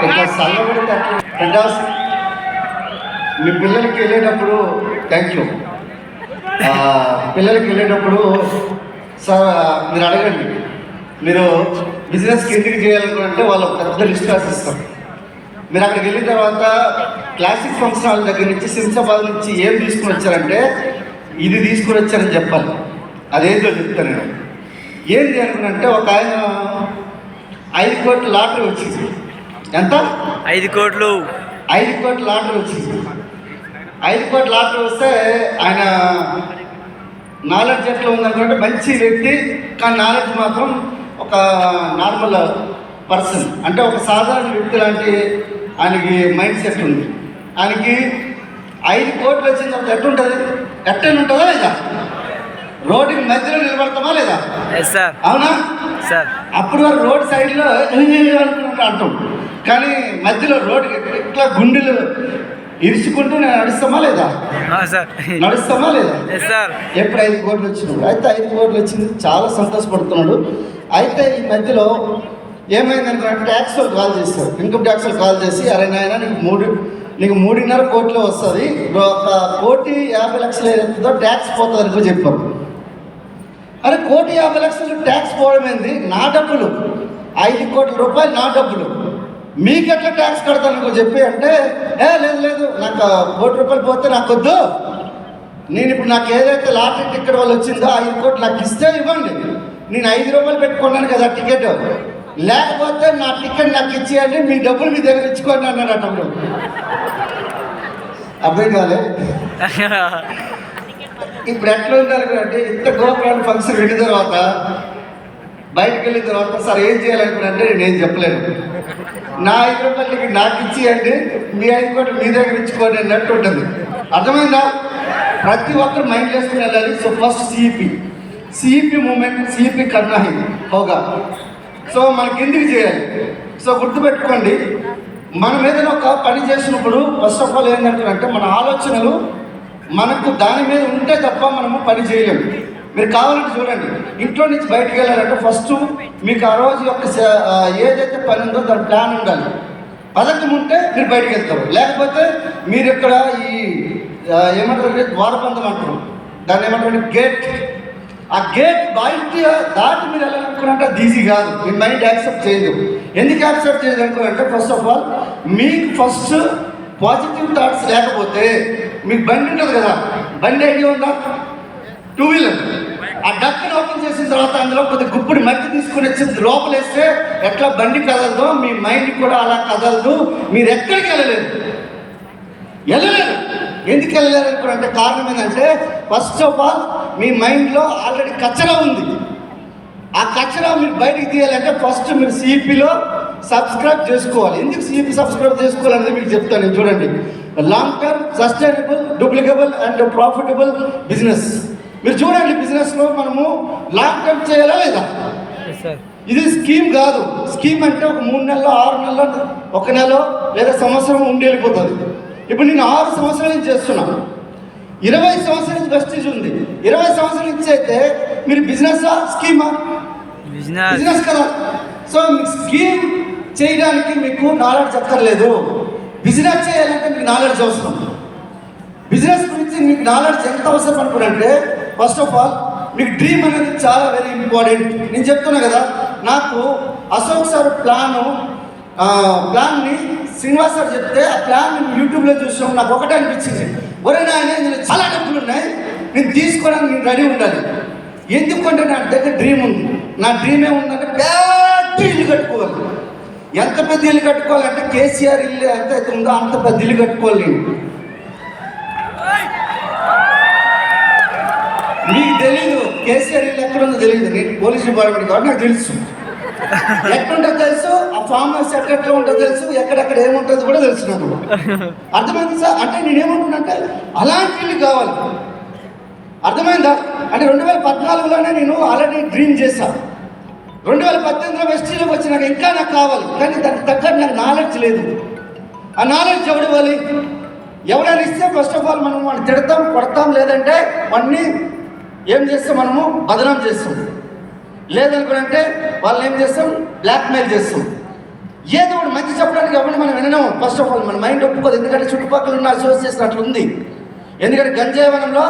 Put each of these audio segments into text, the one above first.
ఇంకా చల్లబడి పెద్దాస్ మీ పిల్లలకి వెళ్ళేటప్పుడు థ్యాంక్ యూ. పిల్లలకి వెళ్ళేటప్పుడు సార్ మీరు అడగండి, మీరు బిజినెస్కి ఎందుకు చేయాలనుకుంటే వాళ్ళు పెద్ద లిస్ట్ రాసిస్తారు. మీరు అక్కడికి వెళ్ళిన తర్వాత క్లాసిక్ ఫంక్షన్ హాల్ దగ్గర నుంచి శంషాబాద్ నుంచి ఏం తీసుకుని వచ్చారంటే ఇది తీసుకుని వచ్చారని చెప్పాలి. అదేంటో చెప్తాను నేను. ఏంటి అనుకున్నంటే ఒక ఆయన 5 కోట్ల లాటరీ వచ్చింది. ఎంత? 5 కోట్లు. 5 కోట్ల లాటరీ వచ్చింది. 5 కోట్ల లాటరీ వస్తే ఆయన నాలెడ్జ్ ఎట్లా ఉందనుకుంటే మంచి వ్యక్తి, కానీ నాలెడ్జ్ మాత్రం ఒక నార్మల్ పర్సన్, అంటే ఒక సాధారణ వ్యక్తి లాంటి ఆయనకి మైండ్ సెట్ ఉంది. ఆయనకి 5 కోట్లు వచ్చిన తర్వాత ఎట్లుంటుంది? ఎట్టనుంటుందా లేదా? రోడ్డుకి మధ్యలో నిలబడతామా లేదా? అవునా? అప్పుడు వారు రోడ్ సైడ్లో అనుకుంటా అంటాం, కానీ మధ్యలో రోడ్డుకి ఇట్లా గుండెలు ఇరుచుకుంటూ నేను నడుస్తామా లేదా? నడుస్తామా లేదా? ఎప్పుడు 5 కోట్లు వచ్చినాడు. అయితే 5 కోట్లు వచ్చింది, చాలా సంతోషపడుతున్నాడు. అయితే ఈ మధ్యలో ఏమైందనుకున్నా ట్యాక్స్ వాళ్ళు కాల్ చేస్తారు, ఇన్కమ్ ట్యాక్స్ వాళ్ళు కాల్ చేసి, అరే నాయన నీకు 3.5 కోట్లు వస్తుంది, 1,50,00,000 ఏదైతుందో ట్యాక్స్ పోతుంది అనుకో చెప్పారు. అరే 1,50,00,000 ట్యాక్స్ పోవడం ఏంది? నా డబ్బులు, 5 కోట్ల రూపాయలు నా డబ్బులు, మీకెట్లా ట్యాక్స్ కడతాను చెప్పి అంటే, లేదు నాకు 1 కోటి రూపాయలు పోతే నాకు వద్దు, నేను ఇప్పుడు నాకు ఏదైతే లాటరీ టికెట్ వాళ్ళు వచ్చిందో 5 కోట్లు నాకు ఇస్తే ఇవ్వండి, నేను 5 రూపాయలు పెట్టుకున్నాను కదా టికెట్, లేకపోతే నా టికెట్ నాకు ఇచ్చేయండి, మీ డబ్బులు మీ దగ్గర ఇచ్చుకోండి అన్నాడు అతను. అర్థం కాలే? ఇప్పుడు ఎట్లా ఉండాలి అంటే, ఇంత గోపురాన్ని ఫంక్షన్ వెళ్ళిన తర్వాత బయటకు వెళ్ళిన తర్వాత సార్ ఏం చేయాలనుకున్నానంటే నేను చెప్పలేను, నా 5 రూపాయలకి నాకు ఇచ్చేయండి, మీ 5 కోట్లు మీ దగ్గర ఇచ్చుకోండి అన్నట్టు ఉంటుంది. అర్థమైందా? ప్రతి ఒక్కరు మైండ్ చేసుకుని వెళ్ళాలి. So first CEP moment, CEP కర్నాహి హోగా. సో మనకి ఎందుకు చేయాలి? సో గుర్తుపెట్టుకోండి, మనం ఏదైనా ఒక పని చేసినప్పుడు ఫస్ట్ ఆఫ్ ఆల్ ఏంటంటే మన ఆలోచనలు మనకు దాని మీద ఉంటే తప్ప మనము పని చేయలేము. మీరు కావాలంటే చూడండి, ఇంట్లో నుంచి బయటకు వెళ్ళాలంటే ఫస్ట్ మీకు ఆ రోజు యొక్క ఏదైతే పని ఉందో దాని ప్లాన్ ఉండాలి. పథకం ఉంటే మీరు బయటకు వెళ్తారు, లేకపోతే మీరు ఇక్కడ ఈ ఏమంటారు ద్వారబంధం అంటారు, దాన్ని ఏమంటారు గేట్, ఆ గేట్ బయట దాటి మీరు వెళ్ళాలనుకున్నంటే అది ఈజీ కాదు, మీ మైండ్ యాక్సెప్ట్ చేయదు. ఎందుకు యాక్సెప్ట్ చేయదు అనుకున్నంటే ఫస్ట్ ఆఫ్ ఆల్ మీకు ఫస్ట్ పాజిటివ్ థాట్స్ లేకపోతే, మీకు బండి ఉంటుంది కదా, బండి ఐడియా ఉందా? 2 వీలర్, ఆ డక్కను ఓపెన్ చేసిన తర్వాత అందులో కొద్ది గుప్పుడు మట్టి తీసుకుని వచ్చి లోపలేస్తే ఎట్లా బండి కదలదో మీ మైండ్ కూడా అలా కదలదు, మీరు ఎక్కడికి వెళ్ళలేరు. ఎందుకు వెళ్ళలేరు అనుకుంటే కారణం ఏంటంటే ఫస్ట్ ఆఫ్ ఆల్ మీ మైండ్లో ఆల్రెడీ కచరా ఉంది. ఆ కచరా మీరు బయటికి తీయాలంటే ఫస్ట్ మీరు సిఇపిలో సబ్స్క్రైబ్ చేసుకోవాలి. ఎందుకు సిఇపి సబ్స్క్రైబ్ చేసుకోవాలనేది మీకు చెప్తాను నేను. చూడండి, long term sustainable duplicable and profitable business. మీరు చూడండి, బిజినెస్లో మనము లాంగ్ టర్మ్ చేయాలా లేదా? ఇది స్కీమ్ కాదు. స్కీమ్ అంటే ఒక 3 నెలలు 6 నెలలు 1 నెల లేదా సంవత్సరం ఉండి వెళ్ళిపోతుంది. ఇప్పుడు నేను 6 సంవత్సరాల నుంచి చేస్తున్నాను, 20 సంవత్సరాల నుంచి వెస్టేజ్ ఉంది. 20 సంవత్సరాల నుంచి అయితే మీరు బిజినెసా స్కీమా? బిజినెస్ కదా. సో స్కీమ్ చేయడానికి మీకు నాలెడ్జ్ అక్కర్లేదు, బిజినెస్ చేయాలంటే మీకు నాలెడ్జ్ అవసరం. బిజినెస్ గురించి మీకు నాలెడ్జ్ ఎంత అవసరం అనుకుంటే ఫస్ట్ ఆఫ్ ఆల్ మీకు డ్రీమ్ అనేది చాలా వెరీ ఇంపార్టెంట్. నేను చెప్తున్నా కదా, నాకు అశోక్ సార్ ప్లాన్ని శ్రీనివాస్ సార్ చెప్తే ఆ ప్లాన్ యూట్యూబ్లో చూసినాం. నాకు ఒకటే అనిపించింది, ఒరే నాయన ఇందులో చాలా డబ్బులు ఉన్నాయి, నేను తీసుకోవడానికి నేను రెడీ ఉండాలి. ఎందుకంటే నా దగ్గర డ్రీమ్ ఉంది. నా డ్రీమ్ ఏముందంటే పెద్ద ఇల్లు కట్టుకోవాలి. ఎంత పెద్ద ఇల్లు కట్టుకోవాలంటే కేసీఆర్ ఇల్లు ఎంత అయితే ఉందో అంత పెద్ద ఇల్లు కట్టుకోవాలి. మీకు తెలీదు కేసీఆర్ ఇల్లు ఎక్కడ ఉందో తెలియదు, నేను పోలీస్ డిపార్ట్మెంట్ కాబట్టి నాకు తెలుసు. ఎక్కడుంటుందో తెలుసు, ఆ ఫామ్ హౌస్ ఎక్కడ ఉంటుందో తెలుసు, ఎక్కడెక్కడ ఏముంటుందో కూడా తెలుసు నాకు. అర్థమైంది సార్? అంటే నేనేమంటున్నానంటే అలాంటి ఇల్లు కావాలి. అర్థమైందా? అంటే 2014లోనే నేను ఆల్రెడీ డ్రీమ్ చేశాను. 2018లో వెస్టీలోకి వచ్చి నాకు ఇంకా నాకు కావాలి, కానీ దానికి తగ్గట్టు నాకు నాలెడ్జ్ లేదు. ఆ నాలెడ్జ్ ఎవడు ఇవ్వాలి? ఎవరైనా ఇస్తే ఫస్ట్ ఆఫ్ ఆల్ మనం వాడిని తిడతాం, కొడతాం, లేదంటే వాడిని ఏం చేస్తాం, మనము బదనాం చేస్తాం. లేదనుకుంటే వాళ్ళని ఏం చేస్తాం, బ్లాక్మెయిల్ చేస్తాం. ఏదో ఒకటి మంచి చెప్పడానికి ఎవరిని మనం వినము. ఫస్ట్ ఆఫ్ ఆల్ మన మైండ్ ఒప్పుకోదు, ఎందుకంటే చుట్టుపక్కల ఉన్న అసోసియేషన్ అట్లా ఉంది. ఎందుకంటే గంజాయవనంలో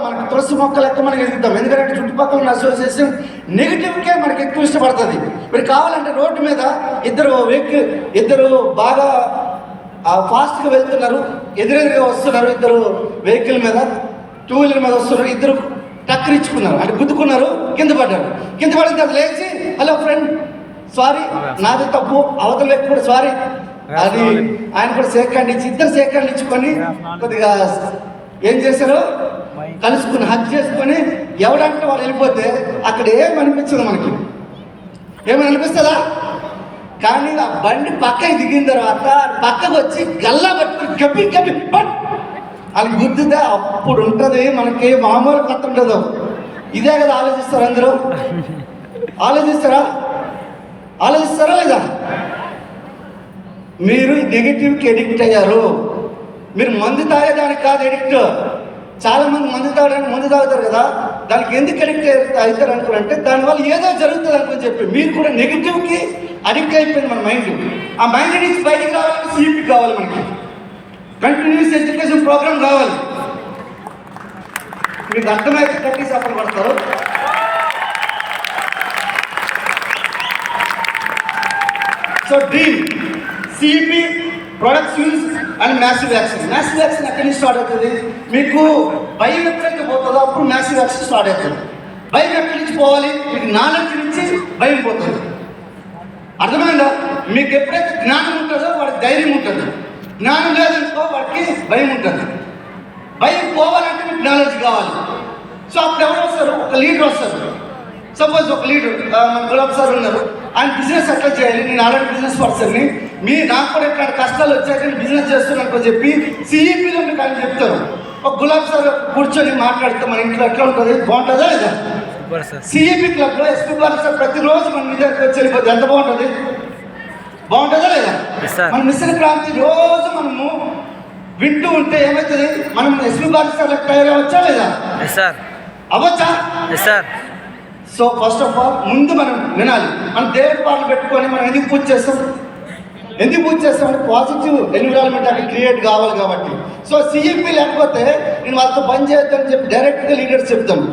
మనకు తులసి మొక్కలు ఎక్కువ మనం ఎదుగుతాం, ఎందుకంటే చుట్టుపక్కల ఉన్న అసోసియేషన్ నెగిటివ్కే మనకి ఎక్కువ ఇష్టపడుతుంది. మీరు కావాలంటే రోడ్డు మీద ఇద్దరు బాగా ఫాస్ట్గా వెళ్తున్నారు, ఎదురెదురుగా వస్తున్నారు, ఇద్దరు వెహికల్ మీద 2 వీలర్ మీద వస్తున్నారు, ఇద్దరు టక్కరిచ్చుకున్నారు, అంటే గుద్దుకున్నారు, కింద పడ్డారు. కింద పడిన తర్వాత లేచి హలో ఫ్రెండ్ సారీ నాది తప్పు, అవతల వ్యక్తి కూడా సారీ అది ఆయన కూడా సేకండ్ ఇచ్చి ఇద్దరు సేకండ్ ఇచ్చుకొని కొద్దిగా ఏం చేశారు, కలుసుకుని హక్ చేసుకొని ఎవడంటే వాళ్ళు వెళ్ళిపోతే అక్కడ ఏమనిపించదు, మనకి ఏమని అనిపిస్తుందా? కానీ ఆ బండి పక్కకి దిగిన తర్వాత పక్కకు వచ్చి గల్లా పట్టుకుని కప్పి కప్పి అది గుద్దుతే అప్పుడు ఉంటుంది మనకి మామూలు కొత్త ఉండదు. ఇదే కదా ఆలోచిస్తారు అందరూ, ఆలోచిస్తారా లేదా? మీరు నెగిటివ్కి ఎడిక్ట్ అయ్యారు. మీరు మందు తాగేదానికి కాదు ఎడిక్ట్. చాలా మంది మందు తాగుతారు కదా, దానికి ఎందుకు ఎడిక్ట్ అవుతారు అనుకుంటే దానివల్ల ఏదో జరుగుతుంది అనుకుని చెప్పి మీరు కూడా నెగిటివ్కి అడిక్ట్ అయిపోయింది మన మైండ్. ఆ మైండ్ నుంచి బయటికి రావాలంటే సిపి కావాలి, మనకి కంటిన్యూస్ ఎడ్యుకేషన్ ప్రోగ్రామ్ కావాలి. మీకు అర్థమైతే కట్టి సఫర్ పడతారు. So dream CP products use and massive action. Massive action ఎక్కడి నుంచి స్టార్ట్ అవుతుంది? మీకు భయం ఎక్కడికి పోతుందో అప్పుడు మ్యాసివ్ యాక్షన్ స్టార్ట్ అవుతుంది. భయం ఎక్కడి నుంచి పోవాలి? మీకు నాలెడ్జ్ నుంచి భయం పోతుంది. అర్థమైందా? మీకు ఎప్పుడైతే జ్ఞానం ఉంటుందో వాడికి ధైర్యం ఉంటుంది, జ్ఞానం లేదనుకో వాడికి భయం ఉంటుంది. భయం పోవాలంటే మీకు నాలెడ్జ్ కావాలి. సో అప్పుడు ఎవరు వస్తారు? ఒక లీడర్ వస్తారు. సపోజ్ ఒక లీడర్ మన గులాబ్ సార్ ఉన్నారు, ఆయన బిజినెస్ ఎట్లా చేయాలి, నేను ఆల్రెడీ బిజినెస్ పర్సన్ని, నాకు కూడా ఎట్లాంటి కష్టాలు వచ్చాక నేను బిజినెస్ చేస్తున్నాను చెప్పి సిఈపిలో మీకు ఆయన చెప్తారు. ఒక గులాబ్ సార్ కూర్చొని మాట్లాడితే మన ఇంట్లో ఎట్లా ఉంటుంది, బాగుంటుందా లేదా? సిఈపి క్లబ్లో ఎస్పీ బాలు సార్ ప్రతిరోజు మన మీ దగ్గరికి వచ్చి వెళ్ళిపోతే ఎంత బాగుంటుందా లేదా? మన మిషన్ క్రాంతి రోజు మనము వింటూ ఉంటే ఏమవుతుంది, మనం ఎస్పీ బాలు సార్ తయారవచ్చా లేదా? అవ్వచ్చా? సో ఫస్ట్ ఆఫ్ ఆల్ ముందు మనం వినాలి. మనం దేవుడి పాటలు పెట్టుకొని మనం ఎందుకు పూజ చేస్తామంటే పాజిటివ్ ఎన్విరాన్మెంట్ అక్కడ క్రియేట్ కావాలి కాబట్టి. సో సిఈపి లేకపోతే నేను వాళ్ళతో పని చేయొద్దని చెప్పి డైరెక్ట్గా లీడర్స్ చెప్తాను,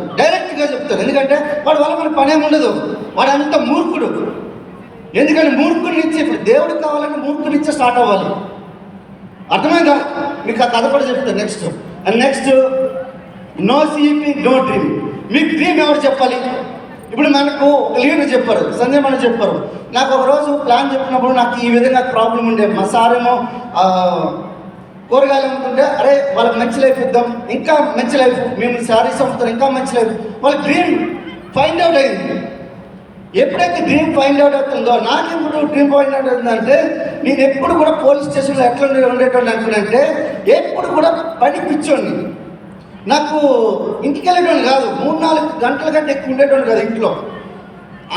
ఎందుకంటే వాడి వల్ల మనకు పనేం ఉండదు. వాడు అంత మూర్ఖుడు. ఎందుకంటే మూర్ఖుడి నుంచి ఇప్పుడు దేవుడికి కావాలంటే మూర్ఖుడి నుంచే స్టార్ట్ అవ్వాలి. అర్థమైందా? మీకు ఆ కథ కూడా చెప్తాను next no CEP no dream. మీకు డ్రీమ్ ఎవరు చెప్పాలి? ఇప్పుడు మనకు ఒక లీడర్ చెప్పారు, సంజయ్ మనం చెప్పారు. నాకు ఒక రోజు ప్లాన్ చెప్పినప్పుడు నాకు ఈ విధంగా ప్రాబ్లం ఉండే, మా సారేమో కూరగాయలు అమ్ముతుంటే అరే వాళ్ళకి మంచి లైఫ్ ఇద్దాం, ఇంకా మంచి లైఫ్, మేము శారీస్ అమ్ముతాం ఇంకా మంచి లైఫ్. వాళ్ళ డ్రీమ్ ఫైండ్ అవుట్ అయింది. ఎప్పుడైతే డ్రీమ్ ఫైండ్ అవుట్ అవుతుందో, నాకెప్పుడు డ్రీమ్ ఫైండ్ అవుట్ అవుతుందంటే నేను ఎప్పుడు కూడా పోలీస్ స్టేషన్లో ఎట్లా ఉండేటోళ్ళు అనుకున్నంటే ఎప్పుడు కూడా పని పిచ్చోండి. నాకు ఇంటికి వెళ్ళేటోళ్ళు కాదు, 3-4 గంటల కంటే ఎక్కువ ఉండేటోళ్ళు కాదు ఇంట్లో,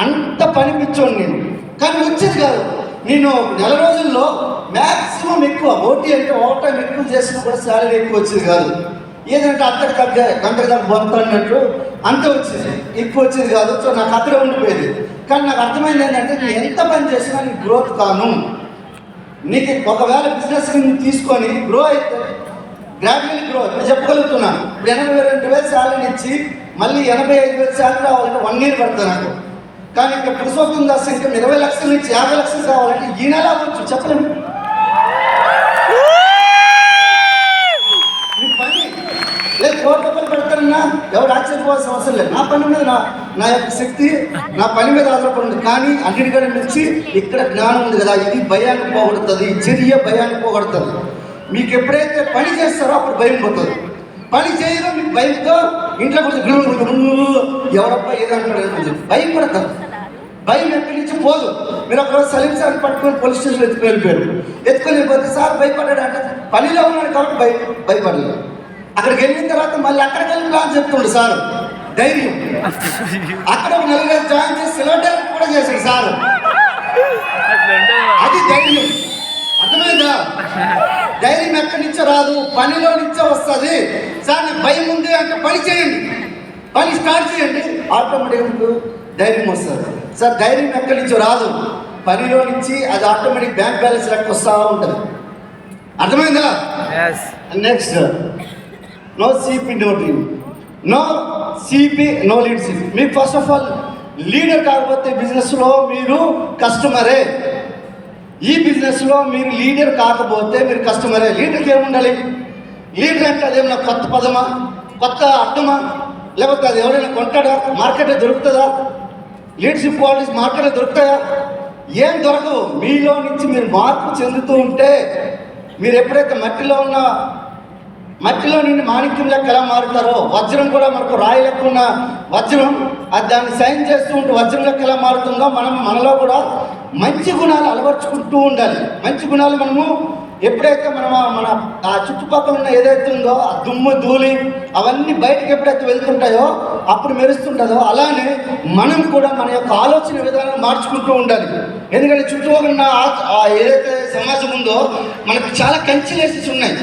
అంత పని పిచ్చోండి నేను. కానీ వచ్చేది కాదు. నేను నెల రోజుల్లో మ్యాక్సిమం ఎక్కువ ఓటీ అంటే ఓవర్ టైం ఎక్కువ చేసినా కూడా శాలరీ ఎక్కువ వచ్చేది కాదు. ఏదంటే అక్కడికి గంటకి దాకా బొంత అన్నట్టు అంత వచ్చేది, ఎక్కువ వచ్చేది కాదు. సో నాకు అక్కడే ఉండిపోయేది. కానీ నాకు అర్థమైంది ఏంటంటే నేను ఎంత పని చేసినా నీకు గ్రోత్ కాను. నీకు ఒకవేళ బిజినెస్ తీసుకొని గ్రో అయితే గ్రాడ్యువల్లీ గ్రో. ఇప్పుడు చెప్పగలుగుతున్నాను, ఇప్పుడు 82,000 శాలరీ ఇచ్చి మళ్ళీ 85,000 శాలరీ రావాలంటే 1 year పడుతుంది నాకు. కానీ ఇక్కడ పురుషోత్తం దాస్ ఇంకా 20 లక్షల నుంచి 50 లక్షలు కావాలంటే ఈ నెల అవ్వచ్చు, చెప్పలేము. మీ పని లేదు, 1 కోటి రూపాయలు పెడతారన్నా ఎవరు ఆశ్చర్యపోవాల్సిన అవసరం లేదు. నా పని మీద నా యొక్క శక్తి నా పని మీద ఆధారపడి ఉంది. కానీ అన్నిటికంటే నుంచి ఇక్కడ జ్ఞానం ఉంది కదా, ఇది భయాన్ని పోగొడుతుంది, చర్య భయాన్ని పోగొడుతుంది. మీకు ఎప్పుడైతే పని చేస్తారో అప్పుడు భయం పోతుంది. పని చేయడం మీకు భయంతో ఇంట్లో కొంచెం ఎవరబ్బా ఏదంటారు కొంచెం భయం పడతారు. భయం ఎక్కడి నుంచి పోదు. మీరు ఒకరోజు సలీం సార్ పట్టుకొని పోలీస్ స్టేషన్ ఎత్తుకొని వెళ్ళిపోతే సార్ భయపడ్డాడు అంటే పనిలో ఉన్నాడు కాబట్టి భయపడలేదు. అక్కడికి వెళ్ళిన తర్వాత మళ్ళీ అక్కడికి వెళ్ళి ప్లాన్ చెప్తుండే సార్, ధైర్యం. అక్కడ ఒక 4 జాయిన్ చేసి సిల్వర్ డైరెక్ట్ కూడా చేశాడు సార్, అది ధైర్యం. అర్థమైందా? ధైర్యం ఎక్కడి నుంచో రాదు, పనిలో నుంచో వస్తుంది. సార్ నాకు భయం ఉంది అంటే పని చేయండి, పని స్టార్ట్ చేయండి, ఆటోమేటిక్గా ధైర్యం వస్తుంది. సార్ ధైర్యం ఎక్కడి నుంచో రాదు, పనిలో నుంచి అది ఆటోమేటిక్ బ్యాంక్ బ్యాలెన్స్ లెక్క వస్తూ ఉంటుంది. అర్థమైందా? Next, no CP no dream, no CP no leadership. మీకు ఫస్ట్ ఆఫ్ ఆల్ లీడర్ కాకపోతే బిజినెస్లో మీరు కస్టమరే. ఈ బిజినెస్లో మీరు లీడర్ కాకపోతే మీరు కస్టమరే. లీడర్కి ఏముండాలి? లీడర్ అంటే అదేమన్నా కొత్త పదమా, కొత్త అర్థమా, లేకపోతే అది ఎవరైనా కొంటాడా? మార్కెట్లో దొరుకుతుందా? లీడర్షిప్ క్వాలిటీస్ మార్కెట్లో దొరుకుతాయా? ఏం దొరకవు. మీలో నుంచి మీరు మార్పు చెందుతూ ఉంటే, మీరు ఎప్పుడైతే మట్టిలో నుండి మాణిక్యం లెక్క ఎలా మారుతారో, వజ్రం కూడా మనకు రాయి లెక్క ఉన్న వజ్రం, అది దాన్ని సైన్ చేస్తూ ఉంటే వజ్రం లెక్క ఎలా మారుతుందో, మనలో కూడా మంచి గుణాలు అలవర్చుకుంటూ ఉండాలి. మంచి గుణాలు మనము ఎప్పుడైతే మన ఆ చుట్టుపక్కల ఉన్న ఏదైతే ఉందో ఆ దుమ్ము ధూళి అవన్నీ బయటకు ఎప్పుడైతే వెళ్తుంటాయో అప్పుడు మెరుస్తుంటుందో, అలానే మనం కూడా మన యొక్క ఆలోచన విధానం మార్చుకుంటూ ఉండాలి. ఎందుకంటే చుట్టుపక్కల ఉన్న ఏదైతే సమాజం ఉందో మనకు చాలా కంచెలేసి ఉన్నాయి.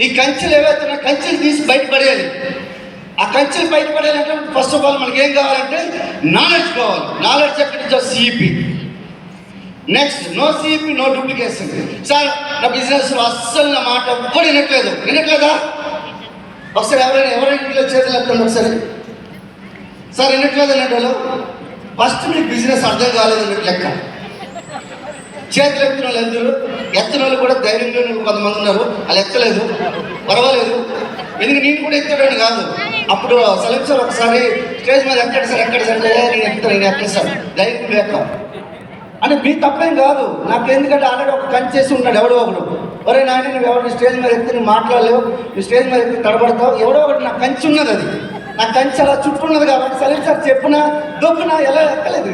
ఈ కంచెలు ఏవైతే ఉన్నాయి కంచెలు తీసి బయటపడేయాలి. ఆ కంచెలు బయటపడేయాలంటే ఫస్ట్ ఆఫ్ ఆల్ మనకి ఏం కావాలంటే నాలెడ్జ్ కావాలి. నాలెడ్జ్ ఎక్కడి CP. Next, no CP no duplication. Sir నా బిజినెస్లో అస్సలు నా మాట ఎప్పుడు వినట్లేదా? ఒకసారి ఎవరైనా ఇంట్లో చేతులు ఎత్తండి ఒకసారి. సార్ వినట్లేదు అన్నట్టు ఫస్ట్ మీకు బిజినెస్ అర్థం కాలేదు అన్నట్టు లెక్క. చేతులు ఎత్తిన వాళ్ళు ఎందుకు ఎత్తిన వాళ్ళు కూడా ధైర్యంగా కొంతమంది ఉన్నారు, వాళ్ళు ఎత్తలేదు, పర్వాలేదు. ఎందుకంటే నేను కూడా ఎత్తాడని కాదు. అప్పుడు సలీం సార్ ఒకసారి స్టేజ్ మీద ఎక్కడ సార్ అంటే నేను ఎక్కడ సార్ ధైర్యం లేక అంటే మీ తప్పేం కాదు. నాకు ఎందుకంటే ఆల్రెడీ ఒక కంచి చేసి ఉంటాడు ఎవడో ఒకడు. ఒరే నాయన నువ్వు ఎవరు స్టేజ్ మీద ఎత్తి నువ్వు మాట్లాడలేవు, నువ్వు స్టేజ్ మీద ఎత్తి తడబడతావు, ఎవడో ఒకటి నాకు కంచి ఉన్నది. అది నాకు కంచి అలా చుట్టున్నది కాబట్టి సలీం సార్ చెప్పినా దొబ్బినా ఎలా ఎక్కలేదు.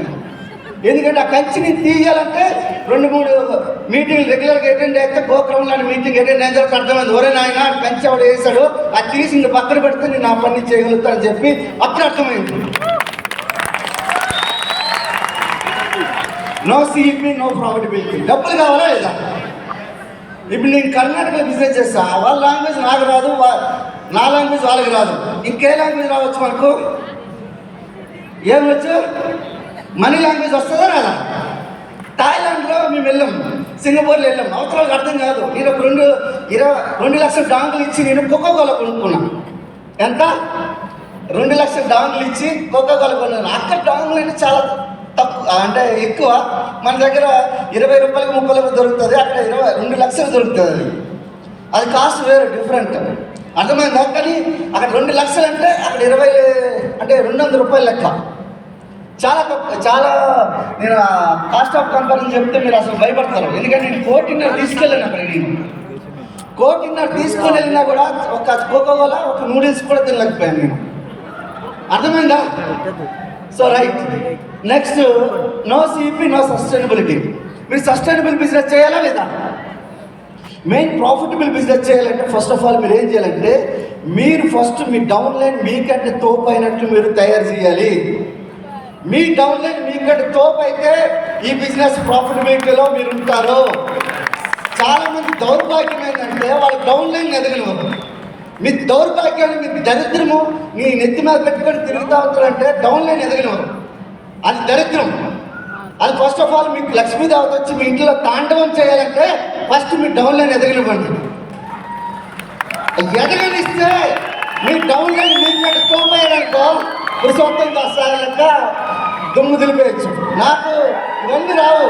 ఎందుకంటే ఆ కంచిని తీయాలంటే 2-3 మీటింగ్లు రెగ్యులర్గా అటెండ్ అయితే గోక్రౌండ్ లాంటి మీటింగ్ అటెండ్ అయిన తర్వాత అర్థమైంది, ఒరే నాయన కంచి ఎవడు వేసాడు, అది తీసి ఇంక పక్కన పెడితే నేను ఆ పని చేయగలుగుతానని చెప్పి అప్పుడు అర్థమైంది. No CP no profitability. డబ్బులు కావాలా లేదా? ఇప్పుడు నేను కర్ణాటకలో బిజినెస్ చేస్తా, వాళ్ళ లాంగ్వేజ్ నాకు రాదు, నా లాంగ్వేజ్ వాళ్ళకి రాదు, ఇంకే లాంగ్వేజ్ రావచ్చు మనకు? ఏం వచ్చు? మనీ లాంగ్వేజ్ వస్తుందా రాదా? థాయిలాండ్లో మేము వెళ్ళాం, సింగపూర్లో వెళ్ళాం, అవసరాలకు అర్థం కాదు. నేను ఒక 2 లక్షల డాంగులు ఇచ్చి నేను కోకోకోలా కొనుక్కున్నాను. ఎంత? 2 లక్షల డాంగులు ఇచ్చి కోకోకోలా కొన్నాను. అక్కడ డాంగులు అంటే చాలా తక్కువ, అంటే ఎక్కువ. మన దగ్గర 20 రూపాయలకు 30 రూపాయలు దొరుకుతుంది, అక్కడ 2 లక్షలు దొరుకుతుంది. అది కాస్ట్ వేరు, డిఫరెంట్. అర్థమైందా? కానీ అక్కడ 2 లక్షలు అంటే అక్కడ 20 అంటే 200 రూపాయలు లెక్క. చాలా తక్కువ. చాలా నేను కాస్ట్ ఆఫ్ కంపేరిజన్ చెప్తే మీరు అసలు భయపడతారు. ఎందుకంటే నేను 1.5 తీసుకెళ్ళాను అక్కడ. నేను 1.5 తీసుకొని వెళ్ళినా కూడా ఒక కోకోకోలా ఒక నూడిల్స్ కూడా తినలేకపోయాను నేను. అర్థమైందా? So right. Next, no CP no sustainability. మీరు సస్టైనబుల్ బిజినెస్ చేయాలా లేదా? మెయిన్ ప్రాఫిటబుల్ బిజినెస్ చేయాలంటే ఫస్ట్ ఆఫ్ ఆల్ మీరు ఏం చేయాలంటే మీరు ఫస్ట్ మీ డౌన్ లైన్ మీకంటే తోపు అయినట్లు మీరు తయారు చేయాలి. మీ డౌన్ లైన్ మీకంటే తోపు అయితే ఈ బిజినెస్ ప్రాఫిటబిలిటీలో మీరు ఉంటారు. చాలామంది దౌర్భాగ్యం ఏంటంటే వాళ్ళ డౌన్ లైన్ ఎదగనివ్వరు. మీ దౌర్భాగ్యాన్ని, మీ దరిద్రము మీ నెత్తి మీద పెట్టుకొని తిరుగుతూ ఉంటారంటే డౌన్ లైన్ ఎదగనివ్వరు. అది దరిద్రం. అది ఫస్ట్ ఆఫ్ ఆల్ మీకు లక్ష్మీదేవత వచ్చి మీ ఇంట్లో తాండవం చేయాలంటే ఫస్ట్ మీ డౌన్ లైన్ ఎదగనివ్వండి. ఎదగనిస్తే మీ డౌన్ లైన్ మీకంటే తోపయ్యారనుకో పురుషోత్తం వస్తారు లెక్క దుమ్ము దులిపేయచ్చు. నాకు ఇవన్నీ రావు.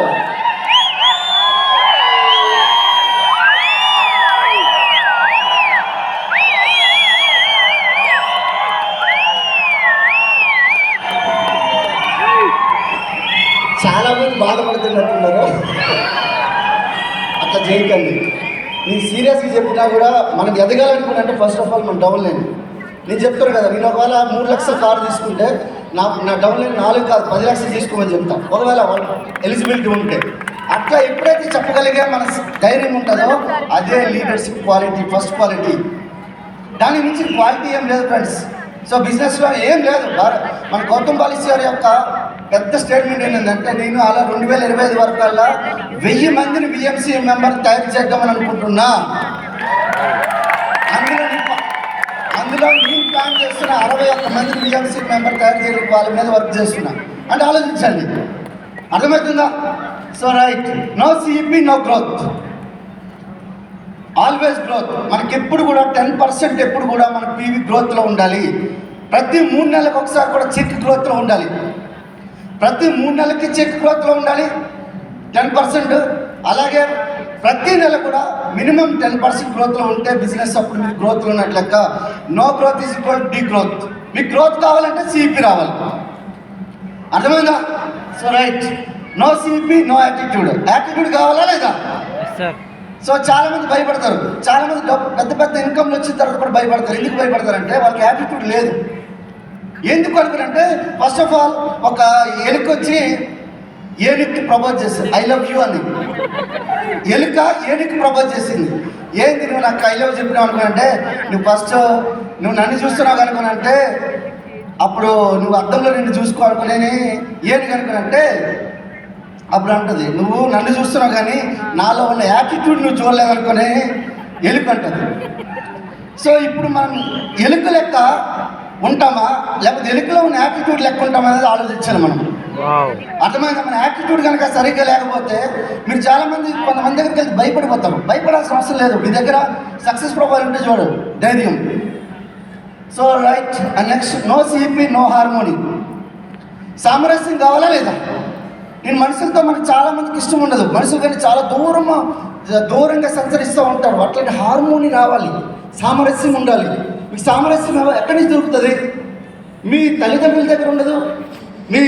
చాలా మంది బాధపడుతున్నట్టున్నారు. అట్లా చేయకండి. నేను సీరియస్గా చెప్పినా కూడా మనం ఎదగాలనుకున్నంటే ఫస్ట్ ఆఫ్ ఆల్ మన డౌన్ లైన్. నేను చెప్తాను కదా, నేను ఒకవేళ 3 లక్షల కారు తీసుకుంటే నా డౌన్ లైన్ 4 కాదు 10 లక్షలు తీసుకోమని చెప్తాను, ఒకవేళ ఎలిజిబిలిటీ ఉంటే. అట్లా ఎప్పుడైతే చెప్పగలిగే మన ధైర్యం ఉంటుందో అదే లీడర్షిప్ క్వాలిటీ, ఫస్ట్ క్వాలిటీ. దాని నుంచి క్వాలిటీ ఏం లేదు ఫ్రెండ్స్. సో బిజినెస్లో ఏం లేదు. మన గౌతమ్ బాలిష్ గారి యొక్క పెద్ద స్టేట్మెంట్ ఏంటంటే, నేను అలా 2025 వరకు అలా 1000 మందిని విఎంసీ మెంబర్ తయారు చేద్దామని అనుకుంటున్నా. అందులో నేను ప్లాన్ చేస్తున్న 61 మందిని విఎంసీ మెంబర్ తయారు చేయడానికి వాళ్ళ మీద వర్క్ చేస్తున్నా. అంటే ఆలోచించండి, అర్థమవుతుందా? So right, no CEP no growth, always growth. మనకి ఎప్పుడు కూడా 10% ఎప్పుడు కూడా మన పీవీ గ్రోత్లో ఉండాలి. ప్రతి 3 నెలలకు ఒకసారి కూడా చెక్ గ్రోత్లో ఉండాలి. ప్రతి 3 నెలలకి చెక్ గ్రోత్లో ఉండాలి 10%. అలాగే ప్రతి నెల కూడా మినిమం 10% గ్రోత్లో ఉంటే బిజినెస్ అప్పుడు మీకు గ్రోత్లో ఉన్నట్లు లెక్క. No growth is equal degrowth. మీకు గ్రోత్ కావాలంటే సిఇపి రావాలి. అర్థమైందా? So right, no CEP no attitude. Attitude కావాలా లేదా? సో చాలా మంది భయపడతారు. చాలా మంది పెద్ద పెద్ద ఇన్కమ్లు వచ్చిన తర్వాత కూడా భయపడతారు. ఎందుకు భయపడతారంటే వాళ్ళకి యాటిట్యూడ్ లేదు. ఎందుకు అనుకునంటే, ఫస్ట్ ఆఫ్ ఆల్ ఒక ఎలుక వచ్చి ఏనుగుకి ప్రపోజ్ చేస్తుంది, ఐ లవ్ యూ అని. ఎలుక ఏనుగుకి ప్రపోజ్ చేసింది. ఏంది నువ్వు నాకు ఐ లవ్ చెప్పినావు అనుకునంటే, నువ్వు ఫస్ట్ నువ్వు నన్ను చూస్తున్నావు అనుకునంటే, అప్పుడు నువ్వు అద్దంలో నిన్ను చూసుకో అనుకునేని ఏనుగు అనుకునంటే, అప్పుడు అంటుంది నువ్వు నన్ను చూస్తున్నావు కానీ నాలో ఉన్న యాటిట్యూడ్ నువ్వు చూడలేదనుకునే ఎలుక అంటుంది. సో ఇప్పుడు మనం ఎలుక లెక్క ఉంటామా, లేకపోతే ఎలుకలో ఉన్న యాటిట్యూడ్ లెక్క ఉంటామా అనేది ఆలోచించాలి మనం. అర్థమైందా? మన యాటిట్యూడ్ కనుక సరిగ్గా లేకపోతే మీరు చాలామంది కొంతమంది దగ్గరికి వెళ్ళి భయపడిపోతారు. భయపడాల్సిన అవసరం లేదు. మీ దగ్గర సక్సెస్ ప్రొఫైల్ ఉంటే చూడు, ధైర్యం. So right, and next, no CEP no harmony. సామరస్యం కావాలా లేదా? నేను మనుషులతో మనకు చాలా మందికి ఇష్టం ఉండదు. మనుషులు కానీ చాలా దూరంగా సంచరిస్తూ ఉంటారు. అట్లాంటి హార్మోని రావాలి, సామరస్యం ఉండాలి. మీకు సామరస్యం ఎక్కడి నుంచి దొరుకుతుంది? మీ తల్లిదండ్రుల దగ్గర ఉండదు, మీ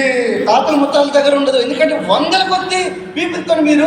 తాతల ముత్తాల దగ్గర ఉండదు. ఎందుకంటే 100 కొద్ది పీపుల్తో మీరు